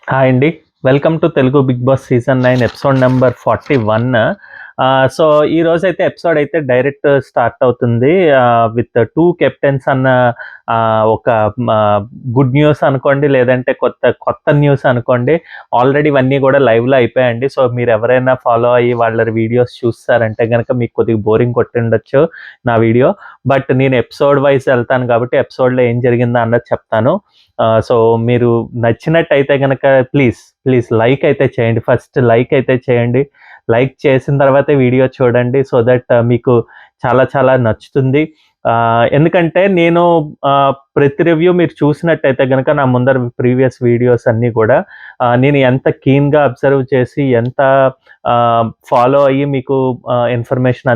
Hi అండి. Welcome to Telugu Bigg Boss season 9 episode number 41. So ఈ రోజైతే ఎపిసోడ్ అయితే డైరెక్ట్ స్టార్ట్ అవుతుంది. విత్ 2 కెప్టెన్స్ అన్న ఒక గుడ్ న్యూస్ అనుకోండి, లేదంటే కొత్త న్యూస్ అనుకోండి. ఆల్రెడీ ఇవన్నీ కూడా లైవ్‌లో అయిపోయాయండి. సో మీరు ఎవరైనా ఫాలో అయ్యి వాళ్ళ వీడియోస్ చూస్తారంటే గనక మీకు కొద్దిగా బోరింగ్ కొట్టిండొచ్చు నా వీడియో. బట్ నేను ఎపిసోడ్ వైస్ వెళ్తాను కాబట్టి ఎపిసోడ్‌లో ఏం జరిగిందో అన్నది చెప్తాను. సో మీరు నచ్చినట్టయితే గనక ప్లీజ్ లైక్ అయితే చేయండి. ఫస్ట్ లైక్ అయితే చేయండి. లైక్ చేసిన తర్వాతే వీడియో చూడండి. సో దట్ మీకు చాలా నచ్చుతుంది. ఎందుకంటే నేను ప్రతి రివ్యూ మీరు చూసినట్టయితే గనక నా ముందర ప్రీవియస్ వీడియోస్ అన్నీ కూడా నేను ఎంత కీన్‌గా అబ్జర్వ్ చేసి, ఎంత ఫాలో అయ్యి మీకు ఇన్ఫర్మేషన్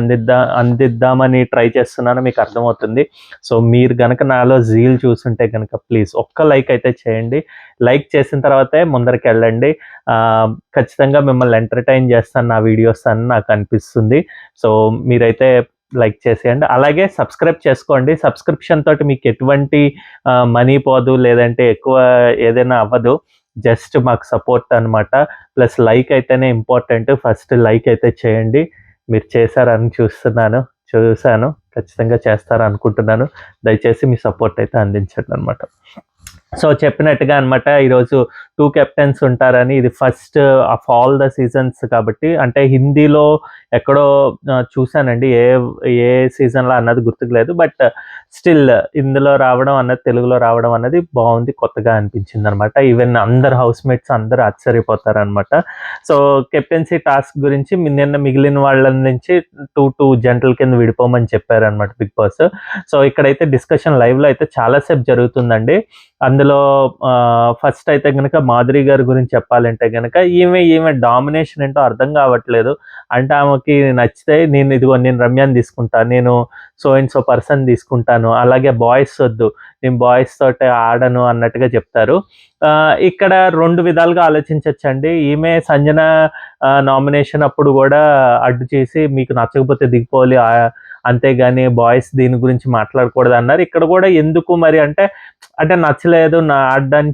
అందిద్దామని ట్రై చేస్తున్నానో మీకు అర్థమవుతుంది. సో మీరు గనక నాలో జీల్ చూసుంటే గనక ప్లీజ్ ఒక్క లైక్ అయితే చేయండి. లైక్ చేసిన తర్వాతే ముందరికెళ్ళండి. ఖచ్చితంగా మిమ్మల్ని ఎంటర్‌టైన్ చేస్తాను నా వీడియోస్ అని నాకు అనిపిస్తుంది. సో మీరైతే లైక్ చేసేయండి. అలాగే సబ్స్క్రైబ్ చేసుకోండి. సబ్స్క్రిప్షన్ తోటి మీకు ఎటువంటి మనీ పోదు, లేదంటే ఎక్కువ ఏదైనా అవ్వదు. జస్ట్ మాకు సపోర్ట్ అనమాట. ప్లస్ లైక్ అయితేనే ఇంపార్టెంట్. ఫస్ట్ లైక్ అయితే చేయండి. మీరు చేశారని చూసాను. ఖచ్చితంగా చేస్తారనుకుంటున్నాను. దయచేసి మీ సపోర్ట్ అయితే అందించండి అనమాట. సో చెప్పినట్టుగా అనమాట, ఈరోజు 2 కెప్టెన్స్ ఉంటారని. ఇది first of all the seasons కాబట్టి, అంటే హిందీలో ఎక్కడో చూసానండి. ఏ సీజన్‌లో అన్నది గుర్తుకు లేదు. బట్ స్టిల్ ఇందులో రావడం అన్నది, తెలుగులో రావడం అన్నది బాగుంది, కొత్తగా అనిపించిందనమాట. ఈవెన్ అందరు హౌస్‌మేట్స్ అందరూ ఆశ్చర్యపోతారనమాట. సో కెప్టెన్సీ టాస్క్ గురించి నిన్న మిగిలిన వాళ్ళ నుంచి 2 జంటల కింద విడిపోమని చెప్పారనమాట బిగ్ బాస్. సో ఇక్కడైతే డిస్కషన్ లైవ్‌లో అయితే చాలా సేపు జరుగుతుందండి. అందులో ఫస్ట్ అయితే గనక మాధురి గారి గురించి చెప్పాలంటే గనక ఈమె డామినేషన్ ఏంటో అర్థం కావట్లేదు. అంటే ఆమెకి నచ్చితే నేను రమ్యని తీసుకుంటా, నేను సో అండ్ సో పర్సన్ తీసుకుంటాను, అలాగే బాయ్స్ వద్దు, నేను బాయ్స్ తోటే ఆడను అన్నట్టుగా చెప్తారు. ఇక్కడ 2 విధాలుగా ఆలోచించొచ్చండి. ఈమె సంజన నామినేషన్ అప్పుడు కూడా అడ్డు చేసి మీకు నచ్చకపోతే దిగిపోవాలి, అంతేగాని బాయ్స్ దీని గురించి మాట్లాడకూడదన్నారు. ఇక్కడ కూడా ఎందుకు మరి అంటే నచ్చలేదు ఆడని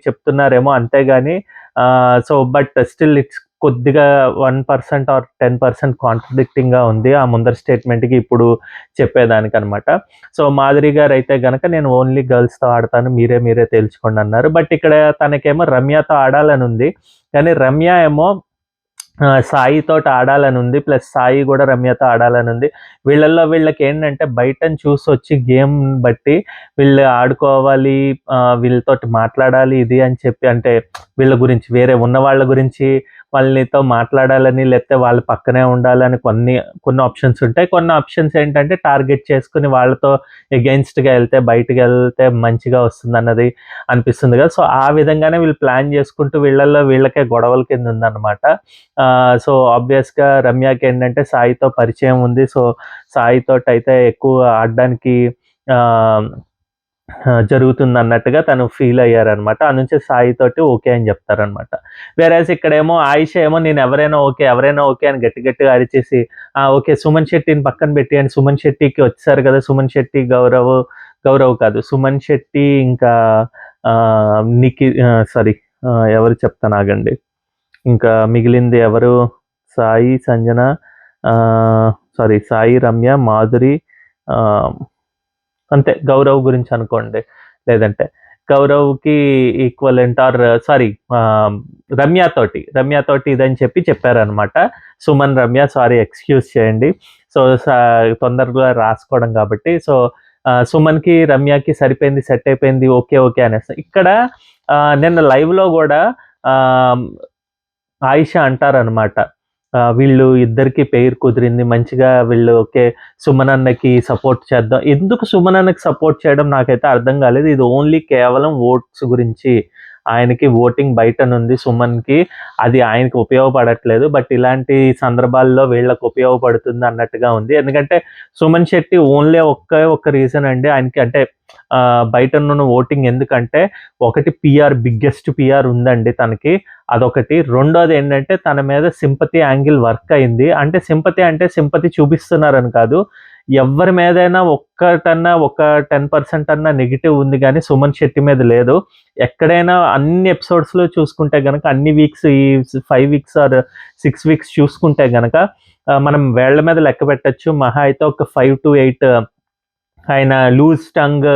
చెప్తున్నారేమో అంతేగాని సో బట్ స్టిల్ ఇట్స్ కొద్దిగా 1% ఆర్ 10% కాంట్రడిక్టింగ్‌గా ఉంది ఆ ముందర స్టేట్మెంట్‌కి, ఇప్పుడు చెప్పేదానికనమాట. సో మాధురి గారైతే గనక నేను ఓన్లీ గర్ల్స్‌తో ఆడతాను, మీరే తేల్చుకోండి అన్నారు. బట్ ఇక్కడ తనకేమో రమ్యతో ఆడాలని ఉంది. కానీ రమ్య ఏమో సాయితోటి ఆడాలనుంది. ప్లస్ సాయి గూడా రమ్యతో ఆడాలనుంది. వీళ్ళకేంటంటే బయటని చూసొచ్చి గేమ్ బట్టి వీళ్ళు ఆడుకోవాలి, వీళ్ళతోటి మాట్లాడాలి ఇది అని చెప్పి, అంటే వీళ్ళ గురించి, వేరే ఉన్న వాళ్ళ గురించి వాళ్ళనితో మాట్లాడాలని, లేకపోతే వాళ్ళ పక్కనే ఉండాలని కొన్ని ఆప్షన్స్ ఉంటాయి. కొన్ని ఆప్షన్స్ ఏంటంటే టార్గెట్ చేసుకొని వాళ్ళతో ఎగెయిన్స్ట్‌గా బయటికెళ్తే మంచిగా వస్తుందన్నది అనిపిస్తుంది కదా! సో ఆ విధంగానే వీళ్ళు ప్లాన్ చేసుకుంటూ వీళ్ళకే గొడవల కింద ఉందన్నమాట. సో ఆబ్వియస్‌గా రమ్యకేంటంటే సాయితో పరిచయం ఉంది. సో సాయితోటైతే ఎక్కువ ఆడడానికి ఆహ్, జరుగుతుందన్నట్టుగా తను ఫీల్ అయ్యారనమాట. ఆ నుంచి సాయితోటి ఓకే అని చెప్తారనమాట. వేరేస్ ఇక్కడేమో ఆయిష ఏమో నేను ఎవరైనా ఓకే అని గట్టిగా అరిచేసి, ఓకే సుమన్ శెట్టిని పక్కన పెట్టేయండి. సుమన్ శెట్టికి వచ్చేసారు కదా! సుమన్ శెట్టి, గౌరవ్ కాదు, సుమన్ శెట్టి ఇంకా సారీ, ఎవరు చెప్తాను ఆగండి. ఇంకా మిగిలింది ఎవరు? సాయి, సంజన, సాయి, రమ్య, మాధురి, ఆహ్, అంతే. గౌరవ్ గురించి అనుకోండి. లేదంటే గౌరవ్‌కి ఈక్వలెంట్ ఆర్ సారీ, ఆహ్, రమ్యతోటి ఇదని చెప్పారనమాట. సుమన్, రమ్య సారీ ఎక్స్‌క్యూజ్ చేయండి. సో తొందరగా రాసుకోవడం కాబట్టి. సో సుమన్‌కి, రమ్యకి సరిపోయింది, సెట్ అయిపోయింది. ఓకే అనేసి. ఇక్కడ నిన్న లైవ్‌లో గూడా ఆహ్ ఆయిష అంటారనమాట. వీళ్ళు ఇద్దరికి పెయిర్ కుదిరింది. మంచిగా వీళ్ళు ఓకే. సుమన్ అన్నకి సపోర్ట్ చేద్దాం. ఎందుకు సుమన్ అన్నకి సపోర్ట్ చేయడం నాకైతే అర్థం కాలేదు. ఇది ఓన్లీ కేవలం ఓట్స్ గురించి. ఆయనకి ఓటింగ్ బయటనుంది సుమన్‌కి. అది ఆయనకి ఉపయోగపడట్లేదు. బట్ ఇలాంటి సందర్భాల్లో వీళ్ళకి ఉపయోగపడుతుంది అన్నట్టుగా ఉంది. ఎందుకంటే సుమన్ శెట్టి ఓన్లీ ఒక్క రీజన్ అండి ఆయనకి, అంటే బయటనున్న ఓటింగ్ ఎందుకంటే, ఒకటి బిగ్గెస్ట్ పీఆర్ ఉందండి తనకి. అదొకటి. రెండోదేంటంటే తన మీద సింపతి యాంగిల్ వర్క్ అయింది. అంటే సింపతి చూపిస్తున్నారని కాదు. ఎవరి మీదైనా ఒక 10% అన్నా నెగెటివ్ ఉంది గానీ, సుమన్ శెట్టి మీద లేదు. ఎక్కడైనా అన్ని ఎపిసోడ్స్‌లో చూసుకుంటే గనక అన్ని వీక్స్ ఈ 5 వీక్స్ ఆర్ 6 వీక్స్ చూసుకుంటే గనక మనం వేళ్ళ మీద లెక్క పెట్టొచ్చు. మహా అయితే ఒక 5-8 ఆయన లూజ్ టంగ్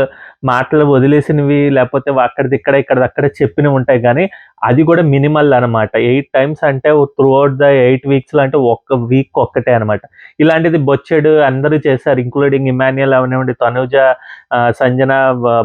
మాటలు వదిలేసినవి లేపోతే అక్కడిదిక్కడ, ఇక్కడిదక్కడ చెప్పినవి ఉంటాయి గానీ, అది గూడా మినిమల్ అనమాట. 8 టైమ్స్ అంటే త్రూ ఔట్ ద 8 వీక్స్‌లో అంటే ఒక్క వీక్ ఒక్కటే అనమాట. ఇలాంటిది బొచ్చెడు అందరూ చేశారు. ఇంక్లూడింగ్ ఇమాన్యుయల్ అవనివ్వండి, తనూజ, సంజన,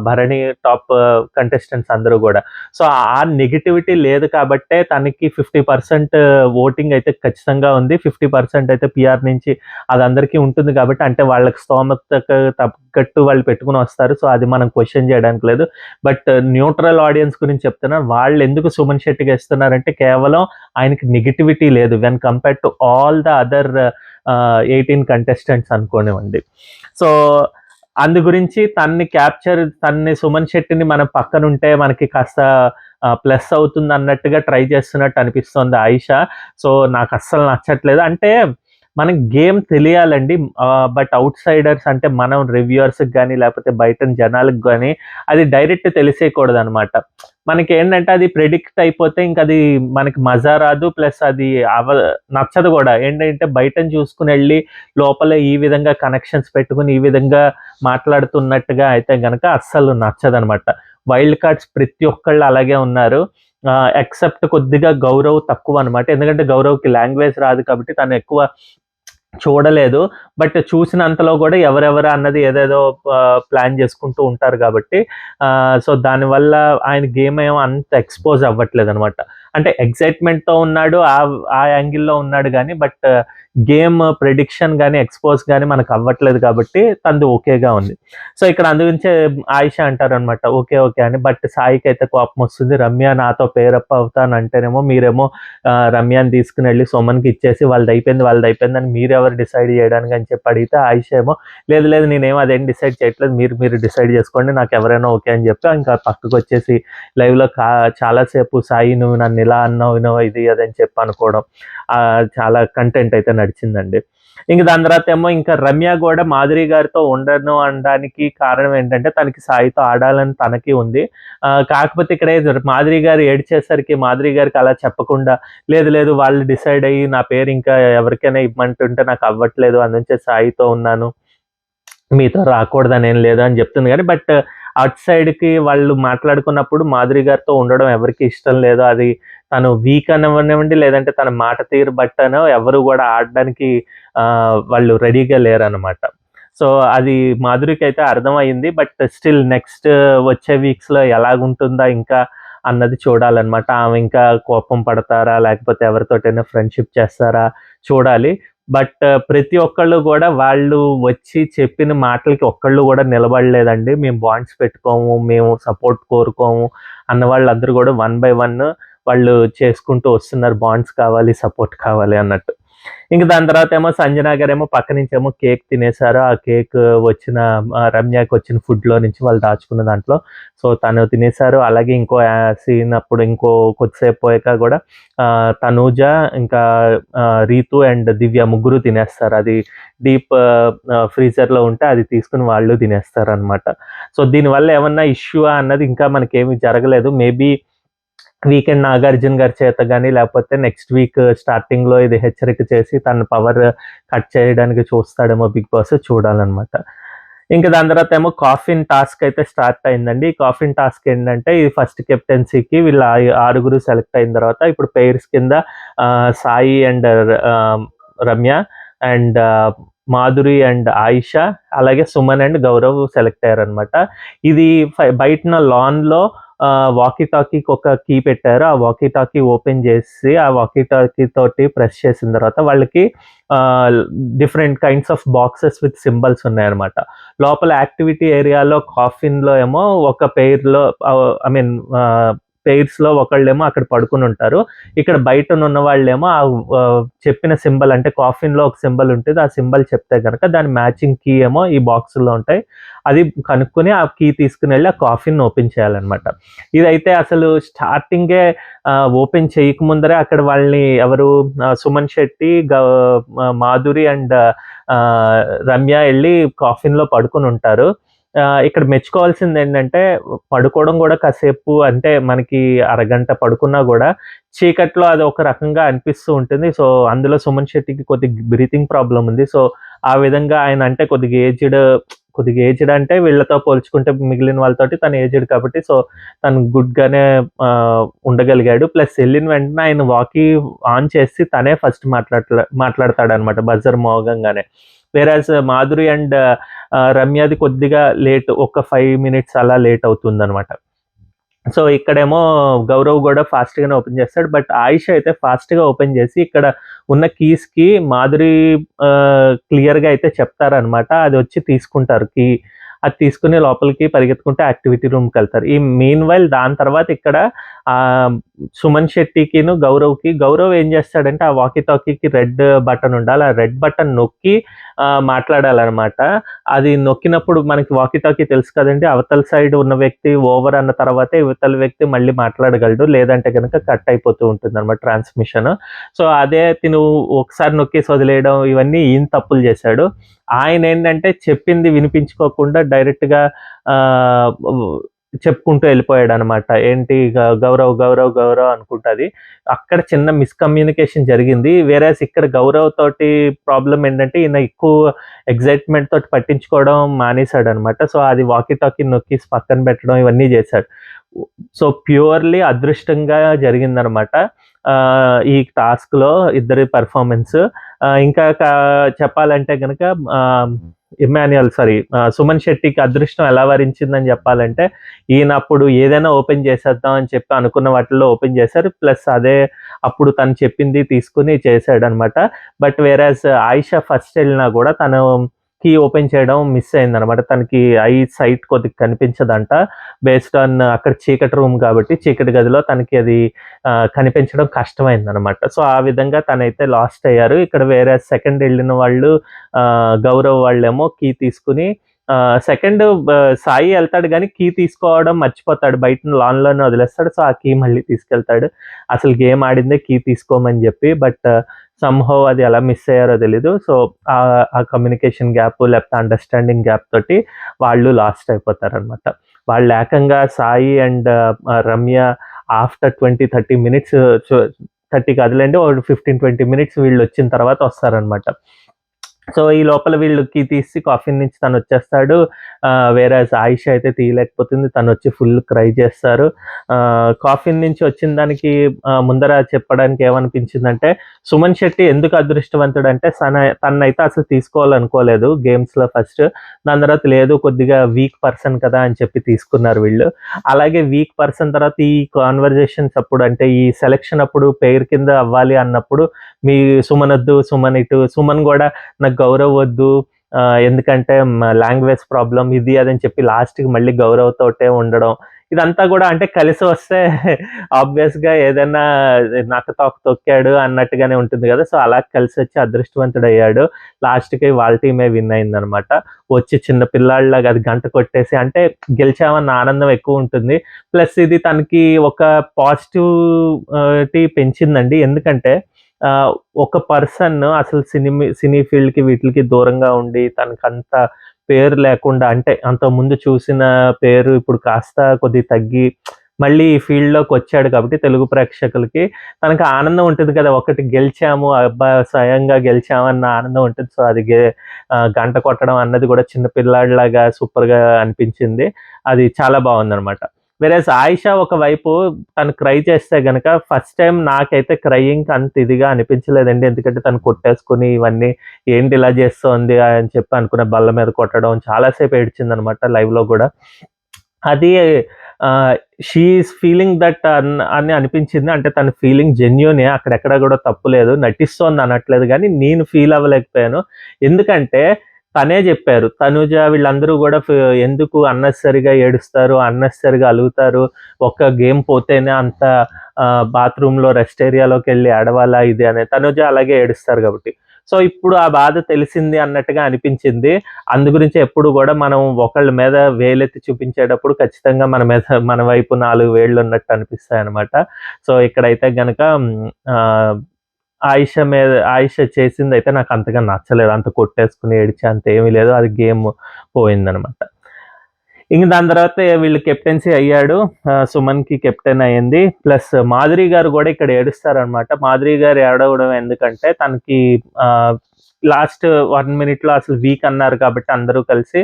భరణి టాప్ కంటెస్టెంట్స్ అందరూ గూడా. సో, ఆ నెగటివిటీ లేదు కాబట్టే తనకి 50% ఓటింగ్ అయితే ఖచ్చితంగా ఉంది. 50% అయితే పీఆర్ నుంచి అదందరికీ ఉంటుంది కాబట్టి, అంటే వాళ్ళకి స్తోమతకు తగ్గట్టు వాళ్ళు పెట్టుకొనొస్తారు. సో, అది మనం క్వెషన్ చేయడానికి లేదు. బట్ న్యూట్రల్ ఆడియన్స్ గురించి చెప్తున్నా. వాళ్ళెందుకు సుమన్ శెట్టికి ఇస్తున్నారంటే కేవలం ఆయనకి నెగటివిటీ లేదు. When compared to all the other 18 contestants అనుకోనివ్వండి. సో, అందు గురించి తన్ని సుమన్ శెట్టిని మనం పక్కనుంటే మనకి కాస్త ప్లస్ అవుతుందన్నట్టుగా ట్రై చేస్తున్నట్టు అనిపిస్తోంది ఆయిషా. సో, నాకస్సలు నచ్చట్లేదు. అంటే మనకి గేమ్ తెలియాలండి. బట్ ఔట్‌సైడర్స్ అంటే మనం రివ్యూయర్స్‌కి గాని, లేపోతే బయటన జనాలకు గాని అది డైరెక్ట్ తెలిసేయకూడదనమాట. మనకేంటంటే అది ప్రెడిక్ట్ అయిపోతే ఇంకది మనకి మజా రాదు. ప్లస్ అది నచ్చదు గూడా. ఏంటంటే బయటన చూసుకొనెళ్ళి లోపల ఈ విధంగా కనెక్షన్స్ పెట్టుకొని, ఈ విధంగా మాట్లాడుతున్నట్టుగా అయితే గనక అస్సలు నచ్చదనమాట. వైల్డ్ కార్డ్స్ ప్రతి ఒక్కళ్ళు అలాగే ఉన్నారు. ఎక్సెప్ట్ కొద్దిగా గౌరవ్ తక్కువనమాట. ఎందుకంటే గౌరవ్‌కి లాంగ్వేజ్ రాదు కాబట్టి తను ఎక్కువ చూడలేదు. బట్ చూసినంతలో గూడా ఎవరెవరా అన్నది ఏదేదో ప్లాన్ జేసుకుంటూ ఉంటారు గాబట్టి సో, దానివల్ల ఆయన గేమ్ ఏమో అంత ఎక్స్‌పోజ్ అవ్వట్లేదనమాట. అంటే ఎక్సైట్‌మెంట్‌తో ఉన్నాడు. ఆ యాంగిల్‌లో ఉన్నాడు గానీ, బట్ గేమ్ ప్రిడిక్షన్ గానీ, ఎక్స్‌పోజ్ గానీ మనకవ్వట్లేదు కాబట్టి తనది ఓకేగా ఉంది. సో, ఇక్కడ అందుగురించే ఆయిషా అంటారనమాట. ఓకే. ఓకే. అని. బట్ సాయికైతే కోపమొస్తుంది. రమ్య నాతో పేరప్ అవుతానంటేనేమో మీరేమో రమ్యని తీసుకొనెళ్ళి సుమన్‌కి ఇచ్చేసి వాళ్ళదయిపోయిందని మీరెవరు డిసైడ్ జేయడానికి అని చెప్పి అడిగితే ఆయిషా ఏమో లేదు లేదు నేనేమి అదేం డిసైడ్ చేయట్లేదు. మీరు డిసైడ్ జేసుకోండి. నాకెవరైనా ఓకే అని జెప్పి ఇంకా పక్కకొచ్చేసి లైవ్‌లో చాలా సేపు సాయి నువ్వు నన్నిలా అన్నావు, ఇది అది అని చెప్పి అనుకోవడం. చాలా కంటెంట్ అయితే నడిచిందండి. ఇంక దాని తర్వాతేమో ఇంకా రమ్య గూడా మాధురి గారితో ఉండను అనడానికి కారణం ఏంటంటే తనకి సాయితో ఆడాలని తనకి ఉంది. కాకపోతే ఇక్కడ మాధురి గారు ఏడ్చేసరికి మాధురి గారికి అలా చెప్పకుండా లేదు లేదు వాళ్ళు డిసైడ్ అయ్యి నా పేరు ఇంకా ఎవరికైనా ఇవ్వమంటుంటే నాకవ్వట్లేదు. అందుంచే సాయితో ఉన్నాను. మీతో రాకూడదనేం లేదు అని జెప్తుంది గానీ, బట్ అటు సైడ్‌కి వాళ్ళు మాట్లాడుకున్నప్పుడు మాధురి గారితో ఉండడం ఎవరికీ ఇష్టం లేదు. అది తను వీక్ అనివ్వనివ్వండి, లేదంటే తన మాట తీరు బట్టనో ఎవరు గూడా ఆడడానికి వాళ్ళు రెడీగా లేరనమాట. సో, అది మాధురికైతే అర్థమయింది. బట్ స్టిల్ నెక్స్ట్ వచ్చే వీక్స్‌లో ఎలాగుంటుందా ఇంకా అన్నది చూడాలనమాట. ఆమె ఇంకా కోపం పడతారా? లేకపోతే ఎవరితోటైనా ఫ్రెండ్‌షిప్ చేస్తారా? చూడాలి. బట్ ప్రతి ఒక్కళ్ళు గూడా వాళ్ళు వచ్చి చెప్పిన మాటలకి ఒక్కళ్ళు గూడా నిలబడలేదండి. మేము బాండ్స్ పెట్టుకోము, మేము సపోర్ట్ కోరుకోము అన్న వాళ్ళందరూ గూడా వన్ బై వన్ వాళ్ళు చేసుకుంటూ వస్తున్నారు. బాండ్స్ కావాలి, సపోర్ట్ కావాలి అన్నట్టు. ఇంక దాని తర్వాతేమో సంజన గారేమో పక్క నుంచేమో కేక్ తినేసారు. ఆ కేక్ వచ్చిన రమ్యకొచ్చిన ఫుడ్‌లో నుంచి వాళ్ళు దాచుకున్న దాంట్లో. సో, తను తినేసారు. అలాగే ఇంకో సీన్ అప్పుడు ఇంకో కొద్దిసేపు పోయాక గూడా తనూజ, ఇంకా రీతు అండ్ దివ్య ముగ్గురు తినేస్తారు. అది డీప్ ఫ్రీజర్‌లో ఉంటే అది తీసుకొని వాళ్ళు తినేస్తారనమాట. సో, దీనివల్ల ఏమన్నా ఇష్యూవా అన్నది ఇంకా మనకేమి జరగలేదు. మేబీ వీకెండ్ నాగార్జున గారి చేత గాని, లేపోతే నెక్స్ట్ వీక్ స్టార్టింగ్‌లో ఇది హెచ్చరిక చేసి తన పవర్ కట్ చేయడానికి చూస్తాడేమో బిగ్ బాస్ చూడాలనమాట. ఇంక దాని తర్వాతేమో కాఫిన్ టాస్క్ అయితే స్టార్ట్ అయిందండి. ఈ కాఫిన్ టాస్క్ ఏంటంటే ఈ ఫస్ట్ కెప్టెన్సీకి వీళ్ళు ఆరుగురు సెలెక్ట్ అయిన తర్వాత ఇప్పుడు పెయిర్స్ కింద Sai and Ramya and Madhuri and Ayesha అలాగే సుమన్ అండ్ గౌరవ్ సెలెక్ట్ అయ్యారనమాట. ఇది బయటన లాన్‌లో వాకీ టాకీకి ఒక కీ పెట్టారు. ఆ వాకీ టాకీ ఓపెన్ చేసి, ఆ వాకీ టాకీ తోటి ప్రెస్ చేసిన తర్వాత వాళ్ళకి different kinds of boxes with symbols ఉన్నాయన్నమాట. లోపల యాక్టివిటీ ఏరియాలో కాఫిన్‌లో ఏమో ఒక పెయిర్‌లో ఐ మీన్ పెయిర్స్‌లో ఒకళ్ళేమో అక్కడ పడుకునుంటారు. ఇక్కడ బయటనున్న వాళ్ళేమో చెప్పిన సింబల్ అంటే కాఫిన్‌లో ఒక సింబల్ ఉంటది. ఆ సింబల్ చెప్తే గనక దాని మ్యాచింగ్ కీ ఏమో ఈ బాక్సుల్లో ఉంటాయి. అది కనుక్కొని ఆ కీ తీసుకొనెళ్ళి ఆ కాఫిన్‌ని ఓపెన్ చేయాలనమాట. ఇదైతే అసలు స్టార్టింగే ఓపెన్ చేయకముందరే అక్కడ వాళ్ళని ఎవరు సుమన్ శెట్టి, మాధురి అండ్ రమ్య ఎళ్లి కాఫిన్‌లో పడుకొనుంటారు. ఇక్కడ మెచ్చుకోవాల్సిందేంటంటే పడుకోవడం గూడా కాసేపు అంటే మనకి అరగంట పడుకున్నా గూడా చీకట్లో అది ఒక రకంగా అనిపిస్తూ ఉంటుంది. సో, అందులో సుమన్ శెట్టికి కొద్దిగా బ్రీతింగ్ ప్రాబ్లమ్ ఉంది. సో, ఆ విధంగా ఆయన అంటే కొద్దిగా ఏజ్డ్ అంటే వీళ్ళతో పోల్చుకుంటే మిగిలిన వాళ్ళతోటి తను ఏజ్డ్ కాబట్టి సో, తను గుడ్‌గానే ఉండగలిగాడు. ప్లస్ ఎళ్ళిన వెంటనే ఆయన వాకీ ఆన్ చేసి తనే ఫస్ట్ మాట్లాడతాడనమాట బజర్ మోగంగానే. వేరాజ్ మాధురి అండ్ రమ్యది కొద్దిగా లేట్ ఒక 5 మినిట్స్ అలా లేట్ అవుతుందనమాట. సో, ఇక్కడేమో గౌరవ్ గూడా ఫాస్ట్‌గానే ఓపెన్ చేస్తాడు. బట్ ఆయిష అయితే ఫాస్ట్‌గా ఓపెన్ చేసి ఇక్కడ ఉన్న కీస్‌కి మాధురి క్లియర్‌గా అయితే చెప్తారనమాట. అదొచ్చి తీసుకుంటారు కీ. అది తీసుకొని లోపలికి పరిగెత్తుకుంటే యాక్టివిటీ రూమ్‌కెళ్తారు. ఈ మీన్‌వైల్ దాని తర్వాత ఇక్కడ సుమన్ శెట్టికిను, గౌరవ్ ఏం చేస్తాడంటే ఆ వాకీ టాకీకి రెడ్ బటన్ ఉండాలి. ఆ రెడ్ బటన్ నొక్కి మాట్లాడాలనమాట. అది నొక్కినప్పుడు మనకి వాకీ టాకీ తెలుసు కదండీ! అవతల సైడ్ ఉన్న వ్యక్తి ఓవర్ అన్న తర్వాతే ఇవతల వ్యక్తి మళ్ళీ మాట్లాడగలడు. లేదంటే గనక కట్ అయిపోతూ ఉంటుందనమాట ట్రాన్స్‌మిషన్. సో, అదే తిను ఒకసారి నొక్కేసి వదిలేయడం ఇవన్నీ ఈయన తప్పులు చేశాడు. ఆయనేంటంటే చెప్పింది వినిపించుకోకుండా డైరెక్ట్‌గా ఆహ్, చెప్పుకుంటూ ఎళ్ళిపోయాడనమాట. ఏంటి గౌరవ్ అనుకుంటది. అక్కడ చిన్న మిస్‌కమ్యూనికేషన్ జరిగింది. వేరేస్ ఇక్కడ గౌరవ్ తోటి ప్రాబ్లమ్ ఏంటంటే ఈయన ఎక్కువ ఎక్సైట్‌మెంట్ తోటి పట్టించుకోవడం మానేసాడనమాట. సో, అది వాకీ టాకీ నొక్కేసి పక్కన పెట్టడం ఇవన్నీ చేశాడు. సో, ప్యూర్‌లీ అదృష్టంగా జరిగిందనమాట. ఈ టాస్క్‌లో ఇద్దరి పెర్ఫార్మన్స్. ఇంకా చెప్పాలంటే గనక సుమన్ శెట్టికి అదృష్టం ఎలా వరించిందని చెప్పాలంటే, ఈయన అప్పుడు ఏదైనా ఓపెన్ చేసేద్దాం అని చెప్పి అనుకున్న వాటిల్లో ఓపెన్ చేశారు. ప్లస్ అదే అప్పుడు తను చెప్పింది తీసుకొని చేశాడనమాట. బట్ వేరాజ్ ఆయిష ఫస్ట్ ఎళ్ళినా గూడా తను కీ ఓపెన్ చేయడం మిస్ అయిందనమాట. తనకి ఐ సైట్ కొద్దిగా కనిపించదంట. బేస్డ్ ఆన్ అక్కడ చీకటి రూమ్ కాబట్టి చీకటి గదిలో తనకి అది కనిపించడం కష్టమైందనమాట. సో, ఆ విధంగా తనైతే లాస్ట్ అయ్యారు. ఇక్కడ వేరే సెకండ్ ఎళ్ళిన వాళ్ళు గౌరవ్ వాళ్ళేమో కీ తీసుకొని సెకండ్ సాయి ఎళ్తాడు గానీ కీ తీసుకోవడం మర్చిపోతాడు. బయట లాన్‌లోనే వదిలేస్తాడు. సో, ఆ కీ మళ్ళీ తీసుకెళ్తాడు. అసలు గేమ్ ఆడిందే కీ తీసుకోమని జెప్పి. బట్ సమ్‌హౌ అది ఎలా మిస్ అయ్యారో తెలీదు. సో, ఆ కమ్యూనికేషన్ గ్యాప్ లేకపోతే అండర్‌స్టాండింగ్ గ్యాప్ తోటి వాళ్ళు లాస్ట్ అయిపోతారనమాట. వాళ్ళు ఏకంగా Sai and Ramya after 20, 30 minutes 30 కాదులెండి. ఓ 15, 20 మినిట్స్ వీళ్ళొచ్చిన తర్వాత వస్తారనమాట. సో, ఈ లోపల వీళ్ళు కీ తీసి కాఫిన్ నుంచి తనొచ్చేస్తాడు. వేరేస్ ఆయిష అయితే తీయలేకపోతుంది. తనొచ్చి ఫుల్ క్రై చేస్తారు. కాఫిన్ నుంచి వచ్చిన దానికి ముందర చెప్పడానికి ఏమనిపించిందంటే, సుమన్ శెట్టి ఎందుకు అదృష్టవంతుడంటే తననైతే అసలు తీసుకోవాలనుకోలేదు గేమ్స్‌లో ఫస్ట్. దాని తర్వాత లేదు కొద్దిగా వీక్ పర్సన్ కదా అని చెప్పి తీసుకున్నారు వీళ్ళు. అలాగే వీక్ పర్సన్ తర్వాత ఈ కాన్వర్జేషన్స్ అప్పుడు అంటే ఈ సెలక్షన్ అప్పుడు పెయిర్ కింద అవ్వాలి అన్నప్పుడు మీ సుమన్ గూడా నాకు గౌరవ్ వద్దు. ఎందుకంటే లాంగ్వేజ్ ప్రాబ్లమ్ ఇది అదని చెప్పి లాస్ట్‌కి మళ్ళీ గౌరవ్ తోటే ఉండడం. ఇదంతా గూడా అంటే కలిసి వస్తే ఆబ్వియస్‌గా ఏదైనా నక్క తోక తొక్కాడు అన్నట్టుగానే ఉంటుంది గదా! సో, అలా కలిసొచ్చి అదృష్టవంతుడయ్యాడు. లాస్ట్‌కి వాళ్ళ టీమే విన్ అయిందనమాట. వచ్చి చిన్న పిల్లాడిలాగా అది గంట కొట్టేసి అంటే గెలిచామన్న ఆనందం ఎక్కువుంటుంది. ప్లస్ ఇది తనకి ఒక పాజిటివ్ టీ పెంచిందండి. ఎందుకంటే ఒక పర్సన్ అసలు సినీ ఫీల్డ్‌కి వీటిలకి దూరంగా ఉండి తనకంత పేరు లేకుండా అంటే అంతకుముందు చూసిన పేరు ఇప్పుడు కాస్త కొద్దిగా తగ్గి మళ్ళీ ఈ ఫీల్డ్‌లోకొచ్చాడు కాబట్టి తెలుగు ప్రేక్షకులకి తనకి ఆనందం ఉంటుంది కదా! ఒకటి గెలిచాము అబ్బా! స్వయంగా గెలిచామన్న ఆనందం ఉంటుంది. సో, అది గంట కొట్టడం అన్నది కూడా చిన్న పిల్లాడిలాగా సూపర్‌గా అనిపించింది. అది చాలా బావుందనమాట. వేరేస్ ఆయిషా ఒకవైపు తను క్రై చేస్తే గనక ఫస్ట్ టైమ్ నాకైతే క్రయింగ్‌కి అంత ఇదిగా అనిపించలేదండి. ఎందుకంటే తను కొట్టేసుకొని ఇవన్నీ ఏంటి ఇలా చేస్తోంది అని చెప్పి అనుకున్న బల్ల మీద కొట్టడం చాలా సేపు ఏడ్చిందనమాట లైవ్‌లో గూడా. అది షీ ఈస్ ఫీలింగ్ దట్ అని అనిపించింది. అంటే తన ఫీలింగ్ జెన్యూనే అక్కడెక్కడ గూడా తప్పు లేదు. నటిస్తోంది అనట్లేదు గానీ నేను ఫీల్ అవ్వలేకపోయాను. ఎందుకంటే తనే చెప్పారు. తనుజ వీళ్ళందరూ గూడా ఎందుకు అన్నెసెసరీగా ఏడుస్తారు, అన్నెసెసరీగా అలుగుతారు. ఒక్క గేమ్ పోతేనే అంత బాత్రూమ్‌లో రెస్ట్ ఏరియాలోకెళ్ళి ఏడవాలా ఇది అని. తనుజ అలాగే ఏడుస్తారు గాబట్టి. సో, ఇప్పుడు ఆ బాధ తెలిసింది అన్నట్టుగా అనిపించింది. అందు గురించి ఎప్పుడు గూడా మనం ఒకళ్ళ మీద వేలెత్తి చూపించేటప్పుడు ఖచ్చితంగా మన వైపు 4 వేళ్ళున్నట్టు అనిపిస్తాయనమాట. సో, ఇక్కడైతే గనక ఆహ్, ఆయిష చేసిందయితే నాకంతగా నచ్చలేదు. అంత కొట్టేసుకొని ఏడిచే అంత ఏమీ లేదు. అది గేమ్ పోయిందనమాట. ఇంక దాని తర్వాత వీళ్ళు కెప్టెన్సీ అయ్యాడు. సుమన్‌కి కెప్టెన్ అయింది. ప్లస్ మాధురి గారు గూడా ఇక్కడ ఏడుస్తారనమాట. మాధురి గారు ఏడవడం ఎందుకంటే తనకి లాస్ట్ 1 మినిట్‌లో అసలు వీక్ అన్నారు కాబట్టి అందరూ కలిసి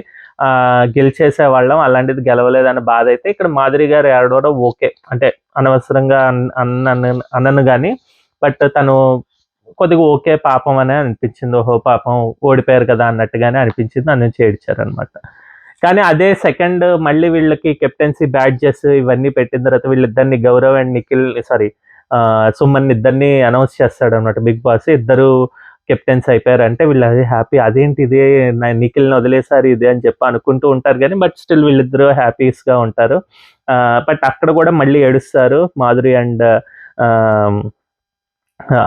గెలిచేసేవాళ్ళం. అలాంటిది గెలవలేదన్న బాధైతే ఇక్కడ మాధురి గారు ఏడవడం ఓకే. అంటే అనవసరంగా అనను గాని బట్ తను కొద్దిగా ఓకే పాపం అనే అనిపించింది. ఓహో! పాపం ఓడిపోయారు కదా అన్నట్టుగానే అనిపించింది. దాని నుంచి ఏడ్చారనమాట. కానీ అదే సెకండ్ మళ్ళీ వీళ్ళకి కెప్టెన్సీ బ్యాడ్జెస్ ఇవన్నీ పెట్టిన తర్వాత వీళ్ళిద్దరిని గౌరవ్ అండ్ నిఖిల్ సుమన్ ఇద్దరిని అనౌన్స్ చేస్తాడనమాట బిగ్ బాస్. ఇద్దరు కెప్టెన్స్ అయిపోయారంటే వీళ్ళు అది హ్యాపీ. అదేంటి ఇది నిఖిల్‌ని వదిలేసారు ఇది అని చెప్పి అనుకుంటూ ఉంటారు గానీ బట్ స్టిల్ వీళ్ళిద్దరూ హ్యాపీస్‌గా ఉంటారు. బట్ అక్కడ కూడా మళ్ళీ ఏడుస్తారు మాధురి అండ్ ఆహ్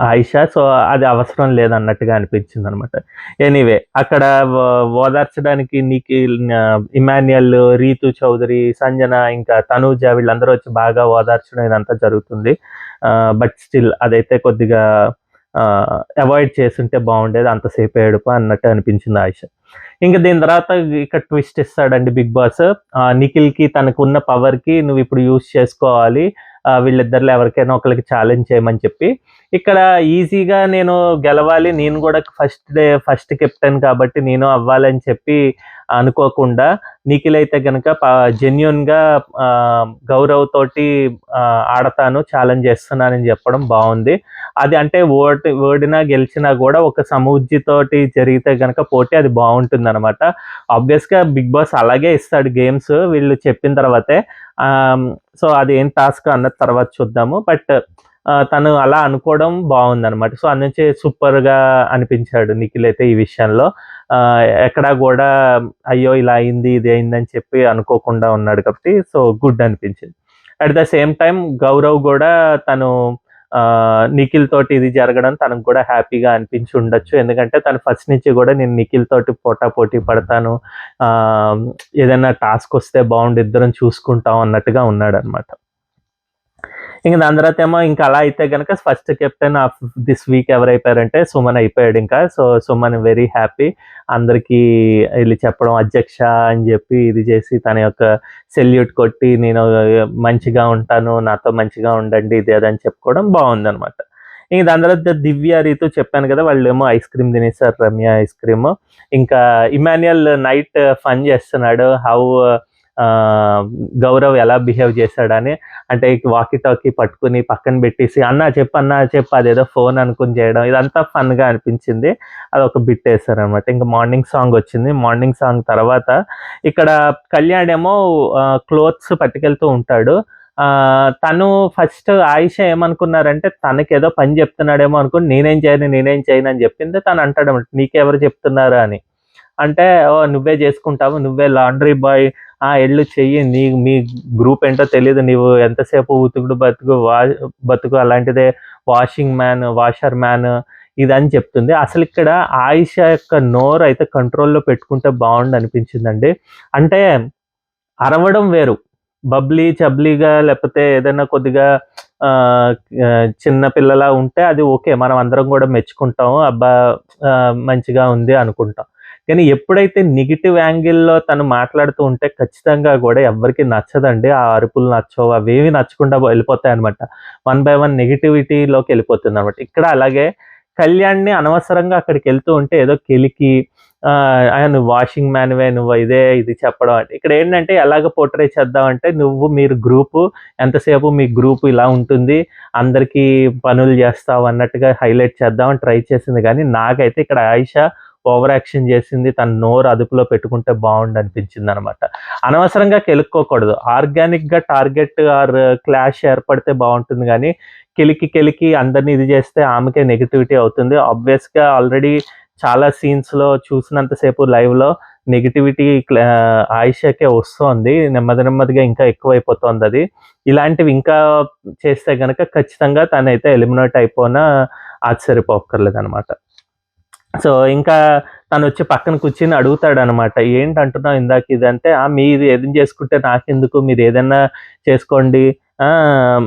ఆయిషా. సో, అది అవసరం లేదన్నట్టుగా అనిపించిందనమాట. ఎనీవే అక్కడ ఓదార్చడానికి ఇమాన్యుయల్, రీతు చౌదరి, సంజన, ఇంకా తనూజ వీళ్ళందరూ వచ్చి బాగా ఓదార్చడం ఇదంతా జరుగుతుంది. బట్ స్టిల్ అదైతే కొద్దిగా అవాయిడ్ చేసుంటే బావుండేది. అంతసేపు ఏడుపు అన్నట్టు అనిపించింది ఆయిష. ఇంక దీని తర్వాత ఇక ట్విస్ట్ ఇస్తాడండి బిగ్ బాస్. నిఖిల్‌కి తనకున్న పవర్‌కి నువ్విప్పుడు యూజ్ చేసుకోవాలి. వీళ్ళిద్దరిలో ఎవరికైనా ఒకళ్ళకి ఛాలెంజ్ చేయమని చెప్పి, ఇక్కడ ఈజీగా నేను గెలవాలి. నేను గూడా ఫస్ట్ కెప్టెన్ కాబట్టి నేను అవ్వాలని చెప్పి అనుకోకుండా, నిఖిల్ అయితే గనక జెన్యూన్‌గా గౌరవ్ తోటి ఆడతాను, ఛాలెంజ్ చేస్తున్నానని చెప్పడం బావుంది. అది అంటే ఓడినా, గెలిచినా గూడా ఒక సమవుజ్జితోటి జరిగితే గనక పోటీ అది బావుంటుందనమాట. ఆబ్వియస్‌గా బిగ్ బాస్ అలాగే ఇస్తాడు గేమ్స్ వీళ్ళు చెప్పిన తర్వాతే. సో, అదేం టాస్క్ అన్నది తర్వాత చూద్దాము. బట్ తను అలా అనుకోవడం బావుందనమాట. సో, అందునుంచి సూపర్‌గా అనిపించాడు నిఖిల్ అయితే ఈ విషయంలో. ఎక్కడా గూడా అయ్యో! ఇలా అయింది, ఇది అయిందని చెప్పి అనుకోకుండా ఉన్నాడు కాబట్టి సో, గుడ్ అనిపించింది. At the same time Gaurav గూడా తను నిఖిల్ తోటి ఇది జరగడం తనకు కూడా హ్యాపీగా అనిపించి ఉండొచ్చు. ఎందుకంటే తను ఫస్ట్ నుంచి గూడా నేను నిఖిల్ తోటి పోటాపోటీ పడతాను. ఏదైనా టాస్క్ వస్తే బావుండు ఇద్దరం చూసుకుంటాం అన్నట్టుగా ఉన్నాడనమాట. ఇంక దాని తర్వాతేమో ఇంక అలా అయితే గనక first captain of this week ఎవరైపోయారంటే సుమన్ అయిపోయాడింకా. So, Suman very happy. అందరికీ ఎళ్లి చెప్పడం అధ్యక్ష అని జెప్పి ఇది జేసి తన యొక్క సెల్యూట్ కొట్టి నేను మంచిగా ఉంటాను, నాతో మంచిగా ఉండండి ఇది అది అని చెప్పుకోవడం బావుందనమాట. ఇంక దాని తర్వాత దివ్య, రీతు చెప్పాను గదా! వాళ్ళేమో ఐస్ క్రీమ్ తినేసారు రమ్య ఐస్ క్రీము. ఇంకా ఇమాన్యుయల్ నైట్ ఫన్ జేస్తున్నాడు. గౌరవ్ ఎలా బిహేవ్ చేశాడని. అంటే వాకీ టాకీ పట్టుకుని పక్కన పెట్టేసి అన్నా చెప్పు అదేదో ఫోన్ అనుకుని చేయడం ఇదంతా ఫన్‌గా అనిపించింది. అదొక బిట్ ఏసారనమాట. ఇంక మార్నింగ్ సాంగ్ వచ్చింది. మార్నింగ్ సాంగ్ తర్వాత ఇక్కడ కళ్యాణ్ ఏమో క్లోత్స్ పట్టుకెళ్తూ ఉంటాడు. తను ఫస్ట్ ఆయిష ఏమనుకున్నారంటే తనకేదో పని చెప్తున్నాడేమో అనుకోని నేనేం చేయను అని చెప్పింది. తను అంటాడనమాట నీకెవరు చెప్తున్నారు అని. అంటే ఓహ్! నువ్వే చేసుకుంటావు. నువ్వే లాండ్రీ బాయ్. ఎళ్ళు చెయ్యి. మీ గ్రూప్ ఏంటో తెలీదు. నీవు ఎంతసేపు ఉతుకుడు బతుకు అలాంటిదే వాషింగ్ మ్యాన్, వాషర్ మ్యాన్ ఇదని చెప్తుంది. అసలిక్కడ ఆయిష యొక్క నోరైతే కంట్రోల్‌లో పెట్టుకుంటే బావుండనిపించిందండి. అంటే అరవడం వేరు. చబ్లీగా లేపోతే ఏదైనా కొద్దిగా ఆహ్, చిన్న పిల్లలా ఉంటే అది ఓకే. మనం అందరం గూడా మెచ్చుకుంటాం. అబ్బా! మంచిగా ఉంది అనుకుంటాం. కానీ ఎప్పుడైతే నెగెటివ్ యాంగిల్‌లో తను మాట్లాడుతూ ఉంటే ఖచ్చితంగా గూడా ఎవ్వరికీ నచ్చదండి. ఆ అరుపులు నచ్చవు. అవేవి నచ్చకుండా వెళ్ళిపోతాయనమాట. వన్ బై వన్ నెగటివిటీలోకెళ్ళిపోతుందనమాట. ఇక్కడ అలాగే కళ్యాణ్‌ని అనవసరంగా అక్కడికెళ్తూ ఉంటే ఏదో కెలికి నువ్వు వాషింగ్ మ్యాన్‌వే నువ్వు ఇది చెప్పడం అంటే ఇక్కడేంటంటే ఎలాగ పోర్ట్రే చేద్దామంటే మీరు గ్రూపు ఎంతసేపు మీ గ్రూప్ ఇలా ఉంటుంది. అందరికీ పనులు చేస్తావు అన్నట్టుగా హైలైట్ చేద్దామని ట్రై చేసింది గానీ నాకైతే ఇక్కడ ఆయిష ఓవర్ యాక్షన్ చేసింది. తన నోరు అదుపులో పెట్టుకుంటే బావుండనిపించిందనమాట. అనవసరంగా కెలుక్కోకూడదు. ఆర్గానిక్‌గా టార్గెట్ క్లాష్ ఏర్పడితే బావుంటుంది గానీ, కెలికి అందరిని ఇది చేస్తే ఆమెకే నెగటివిటీ అవుతుంది. ఆబ్వియస్‌గా ఆల్రెడీ చాలా సీన్స్‌లో చూసినంతసేపు లైవ్‌లో నెగటివిటీ ఆయిషాకే వస్తోంది. నెమ్మది నెమ్మదిగా ఇంకా ఎక్కువైపోతోందది. ఇలాంటివి ఇంకా చేస్తే గనక ఖచ్చితంగా తనైతే ఎలిమినేట్ అయిపోనా ఆశ్చర్యపోక్కర్లేదనమాట. సో, ఇంకా తనొచ్చి పక్కన కూర్చొని అడుగుతాడనమాట. "ఏంటంటున్నావు ఇందాక ఇదంటే," మీరు ఏదైనా చేసుకుంటే నాకెందుకు? మీరేదన్నా చేసుకోండి. ఆహ్,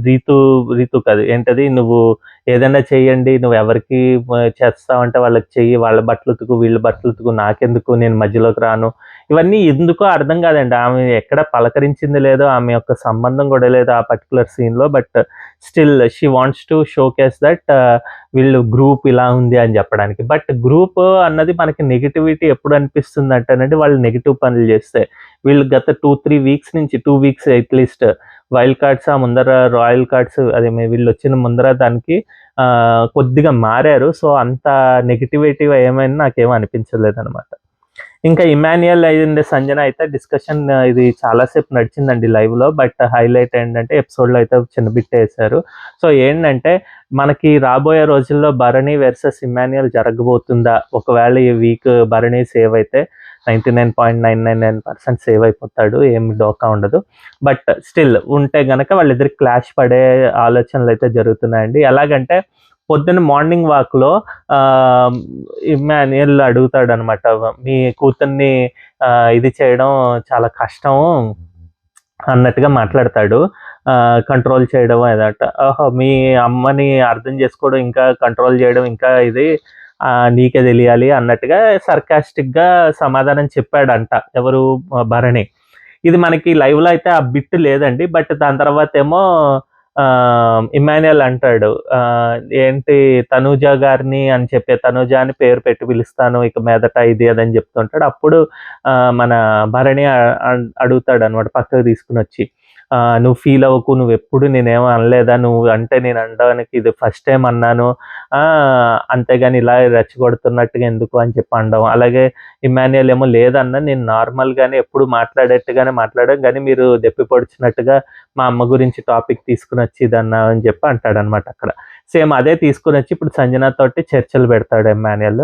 రీతూ రీతూ కాదు. ఏంటది? "నువ్వు ఏదన్నా చెయ్యండి. నువ్వెవరికి చేస్తావంటే వాళ్ళకి చెయ్యి. వాళ్ళ బట్టలుతుకు, వీళ్ళ బట్టలుతుకు. నాకెందుకు? నేను మధ్యలోకి రాను." ఇవన్నీ ఎందుకో అర్థం కాదండి. ఆమె ఎక్కడ పలకరించింది లేదు. ఆమె యొక్క సంబంధం కూడా లేదు ఆ పర్టిక్యులర్ సీన్‌లో. But still she wants to showcase that వీళ్ళు గ్రూప్ ఇలా ఉంది అని చెప్పడానికి. బట్ గ్రూప్ అన్నది మనకి నెగటివిటీ ఎప్పుడు అనిపిస్తుందంటేనండి, వాళ్ళు నెగెటివ్ పనులు చేస్తే. వీళ్ళు గత 2, 3 వీక్స్ నుంచి 2 వీక్స్ అట్‌లీస్ట్ వైల్డ్ కార్డ్స్ ఆ ముందర రాయల్ కార్డ్స్ అదే వీళ్ళొచ్చిన ముందర దానికి కొద్దిగా మారారు. సో, అంత నెగటివిటీ ఏమైనా నాకేమి అనిపించలేదనమాట. ఇంకా ఇమాన్యుయల్ అండ్ సంజన అయితే డిస్కషన్ ఇది చాలా సేపు నడిచిందండి లైవ్‌లో. బట్ హైలైట్ ఏంటంటే ఎపిసోడ్‌లో అయితే చిన్న బిట్ ఏశారు. సో, ఏంటంటే మనకి రాబోయే రోజుల్లో భరణి వర్సెస్ ఇమాన్యుయల్ జరగబోతుందా? ఒకవేళ ఈ వీక్ భరణి సేవ్ అయితే 99.999% సేవ్ అయిపోతాడు. ఏమి డోకా ఉండదు. బట్ స్టిల్ ఉంటే గనక వాళ్ళిద్దరికి క్లాష్ పడే ఆలోచనలైతే జరుగుతున్నాయండి. ఎలాగంటే పొద్దున్న మార్నింగ్ వాక్‌లో ఆహ్, ఇమ్మాన్యుయల్ అడుగుతాడనమాట. మీ కూతుర్ని ఇది చేయడం చాలా కష్టం అన్నట్టుగా మాట్లాడతాడు. కంట్రోల్ చేయడం అదంట. ఓహో! మీ అమ్మని అర్థం చేసుకోవడం ఇంకా కంట్రోల్ చేయడం ఇంకా ఇది నీకే తెలియాలి అన్నట్టుగా సర్కాస్టిక్‌గా సమాధానం చెప్పాడంట. ఎవరు భరణి. ఇది మనకి లైవ్‌లో అయితే ఆ బిట్ లేదండి. బట్ దాని తర్వాతేమో ఇమ్మాన్యుయల్ అంటాడు. ఏంటి తనూజ గారిని అని చెప్పి తనూజ అని పేరు పెట్టి పిలుస్తాను ఇక మీదట ఇది అదని చెప్తుంటాడు. అప్పుడు మన భరణి అడుగుతాడనమాట పక్కకు తీసుకొనొచ్చి. "నువ్వు ఫీల్ అవ్వకు. నువ్వెప్పుడు నేనేమి అనలేదా? నువ్వు అంటే నేను అనడానికి ఇది ఫస్ట్ టైమ్ అన్నాను. అంతేగాని ఇలా రెచ్చగొడుతున్నట్టుగా ఎందుకు" అని చెప్పి అనడం. అలాగే ఇమ్మాన్యుయల్ ఏమో లేదన్నా నేను నార్మల్‌గానే ఎప్పుడు మాట్లాడేట్టుగానే మాట్లాడాను. గానీ మీరు దెప్పి పొడిచినట్టుగా మా అమ్మ గురించి టాపిక్ తీసుకొనొచ్చి ఇదన్నా అని చెప్పి అంటాడనమాట అక్కడ. సేమ్ అదే తీసుకొనొచ్చి ఇప్పుడు సంజన తోటి చర్చలు పెడతాడు ఇమ్మాన్యుయల్.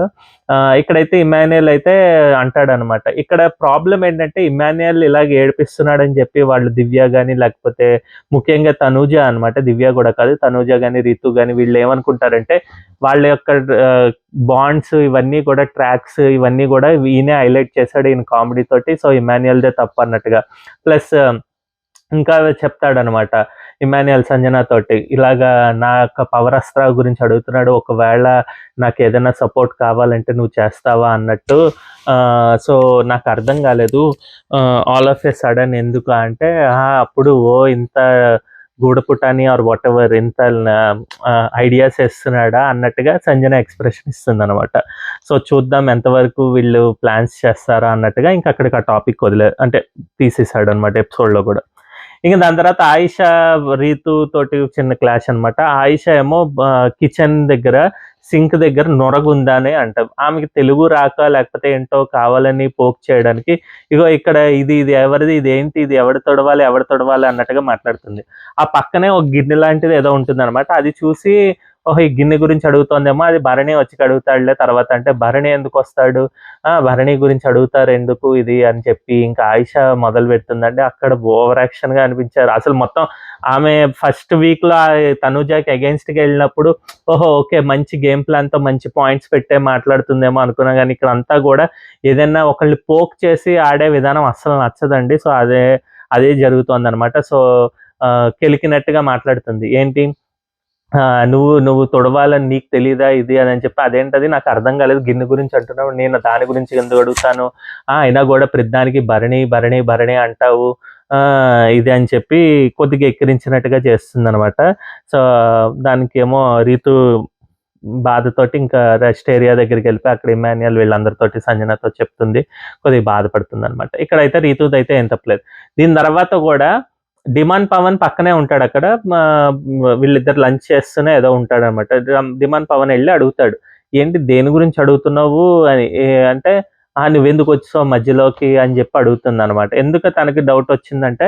ఇక్కడైతే ఇమ్మాన్యుయల్ అయితే అంటాడనమాట. ఇక్కడ ప్రాబ్లమ్ ఏంటంటే ఇమ్మాన్యుయల్ ఇలాగ ఏడిపిస్తున్నాడని చెప్పి వాళ్ళు దివ్య గాని, లేకపోతే ముఖ్యంగా తనూజ అనమాట. దివ్య గూడా కాదు. తనూజ గాని, రితు గాని వీళ్ళేమనుకుంటారంటే వాళ్ళ యొక్క బాండ్స్ ఇవన్నీ కూడా ట్రాక్స్ ఇవన్నీ గూడా ఈయనే హైలైట్ చేశాడు ఈయన కామెడీ తోటి. సో, ఇమ్మాన్యుయల్‌దే తప్పన్నట్టుగా. ప్లస్ ఇంకా చెప్తాడనమాట ఇమ్మాన్యుయల్ సంజన తోటి. ఇలాగా నా యొక్క పవరస్త్రా గురించి అడుగుతున్నాడు. ఒకవేళ నాకేదైనా సపోర్ట్ కావాలంటే నువ్వు చేస్తావా అన్నట్టు. సో, నాకర్థం కాలేదు. ఆల్ ఆఫ్ ఎ సడన్ ఎందుకు అంటే, అప్పుడు ఇంత గూడపుటాని ఆర్ వాటెవర్ ఇంత ఐడియాస్ ఇస్తున్నాడా అన్నట్టుగా సంజన ఎక్స్‌ప్రెషన్ ఇస్తుందనమాట. సో, చూద్దాం ఎంతవరకు వీళ్ళు ప్లాన్స్ చేస్తారా అన్నట్టుగా ఇంక అక్కడికి ఆ టాపిక్ అంటే తీసేసాడనమాట ఎపిసోడ్‌లో గూడా. ఇంక దాని తర్వాత ఆయిషా, రీతు తోటి చిన్న క్లాష్ అనమాట. ఆయిషా ఏమో కిచెన్ దగ్గర సింక్ దగ్గర నొరగుందని అంటది. ఆమెకి తెలుగు రాక లేకపోతే ఏంటో కావాలని పోక్ చేయడానికి, ఇగో ఇక్కడ ఇది ఎవరిది? ఇదేంటి? ఇది ఎవడు తుడవాలి? ఎవడు తుడవాలి? అన్నట్టుగా మాట్లాడుతుంది. ఆ పక్కనే ఒక గిన్నె లాంటిది ఏదో ఉంటుందనమాట. అది చూసి ఓహో! ఈ గిన్నె గురించి అడుగుతోందేమో అది భరణి వచ్చి కడుగుతాడులే తర్వాత అంటే, భరణి ఎందుకొస్తాడు? భరణి గురించి అడుగుతారెందుకు ఇది అని చెప్పి ఇంకా ఆయిషా మొదలుపెడుతుందండి. అక్కడ ఓవర్ యాక్షన్‌గా అనిపించారు. అసలు మొత్తం ఆమె ఫస్ట్ వీక్‌లో తనూజకి అగెయిన్స్ట్‌గా ఎళ్ళినప్పుడు ఓహో! ఓకే. మంచి గేమ్ ప్లాన్‌తో మంచి పాయింట్స్ పెట్టే మాట్లాడుతుందేమో అనుకున్నా గానీ ఇక్కడంతా గూడా ఏదైనా ఒకళ్ళని పోక్ చేసి ఆడే విధానం అస్సలు నచ్చదండి. సో, అదే జరుగుతోందనమాట. సో, కెలికినట్టుగా మాట్లాడుతుంది. ఏంటి నువ్వు తుడవాలని నీకు తెలీదా ఇది అని చెప్పి అదేంటది నాకర్థం కాలేదు. గిన్నె గురించి అంటున్నావు. నేను దాని గురించి ఎందుకు అడుగుతాను? అయినా గూడా ప్రతిదానికి భరణి అంటావు. ఇది అని చెప్పి కొద్దిగా ఎక్కిరించినట్టుగా చేస్తుందనమాట. సో, దానికేమో రీతు బాధతోటి ఇంకా రెస్ట్ ఏరియా దగ్గరికెళ్ళిపోయి అక్కడ ఇమ్మాన్యుయల్ వీళ్ళందరితోటి సంజనతో చెప్తుంది. కొద్దిగా బాధపడుతుందనమాట. ఇక్కడైతే రీతుదయితే ఏం తప్పులేదు. దీని తర్వాత గూడా డిమాండ్ పవన్ పక్కనే ఉంటాడక్కడ. వీళ్ళిద్దరు లంచ్ చేస్తూనే ఏదో ఉంటాడనమాట. డిమాండ్ పవన్ ఎళ్లి అడుగుతాడు. "ఏంటి దేని గురించి అడుగుతున్నావు?" అని. అంటే "నువ్వెందుకొచ్చేసావు మధ్యలోకి" అని జెప్పి అడుగుతుందనమాట. ఎందుకు తనకి డౌటొచ్చిందంటే,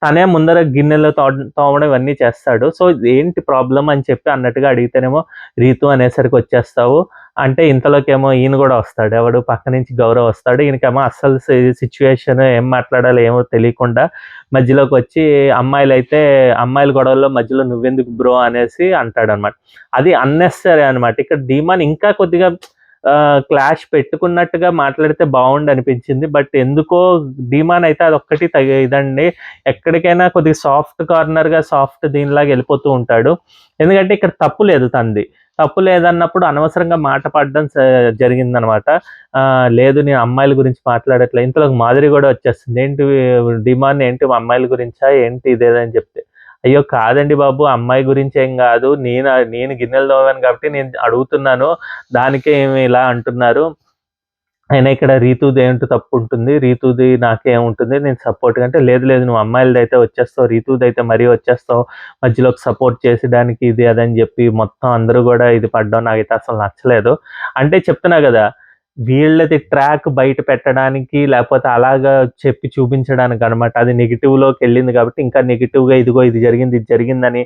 తనే ముందర గిన్నెలు తోమడం ఇవన్నీ చేస్తాడు. సో, ఏంటి ప్రాబ్లమ్ అని చెప్పి అన్నట్టుగా అడిగితేనేమో, "రీతు అనేసరికి వచ్చేస్తావు." అంటే ఇంతలోకేమో ఈయన గూడా వస్తాడు. ఎవడు పక్క నుంచి గౌరవ్ వస్తాడు. ఈయనకేమో అస్సలు సిట్యుయేషన్ ఏం మాట్లాడాలో ఏమో తెలియకుండా మధ్యలోకొచ్చి అమ్మాయిల గొడవల్లో మధ్యలో "నువ్వెందుకు బ్రో" అనేసి అంటాడనమాట. అది అన్నెసెసరీ అనమాట. ఇక్కడ డీమాన్ ఇంకా కొద్దిగా క్లాష్ పెట్టుకున్నట్టుగా మాట్లాడితే బావుండనిపించింది. బట్ ఎందుకో డీమాన్ అయితే అదొక్కటి ఇదండి. ఎక్కడికైనా కొద్దిగా సాఫ్ట్ కార్నర్‌గా దీనిలాగా ఎళ్ళిపోతూ ఉంటాడు. ఎందుకంటే ఇక్కడ తప్పు లేదు తనది. తప్పు లేదన్నప్పుడు అనవసరంగా మాట పడడం జరిగిందనమాట. లేదు నేను అమ్మాయిల గురించి మాట్లాడట్లే. ఇంతలోకి మాధురి గూడా వచ్చేస్తుంది. "ఏంటి డిమాండ్ ఏంటి అమ్మాయిల గురించా ఏంటి ఇదేదని" చెప్తే, "అయ్యో! కాదండి బాబు అమ్మాయి గురించేం గాదు. నేను గిన్నెలు తోమాను కాబట్టి నేను అడుగుతున్నాను. దానికే ఏమి ఇలా అంటున్నారు. అయినా ఇక్కడ రీతూదేంటి తప్పుంటుంది. రీతూది నాకేముంటుంది. నేను సపోర్ట్‌గా" అంటే, "లేదు లేదు నువ్వు అమ్మాయిలదైతే వచ్చేస్తావు. రీతూదైతే మరీ వచ్చేస్తావు. మధ్యలోకి సపోర్ట్ చేసేయడానికి ఇది అదని" జెప్పి మొత్తం అందరూ గూడా ఇది పడ్డం నాకైతే అసలు నచ్చలేదు. అంటే చెప్తున్నా గదా! వీళ్ళది ట్రాక్ బయట పెట్టడానికి లేపోతే అలాగా చెప్పి చూపించడానికనమాట. అది నెగెటివ్‌లోకెళ్ళింది గాబట్టి ఇంకా నెగెటివ్‌గా ఇదిగో ఇది జరిగింది, ఇది జరిగిందని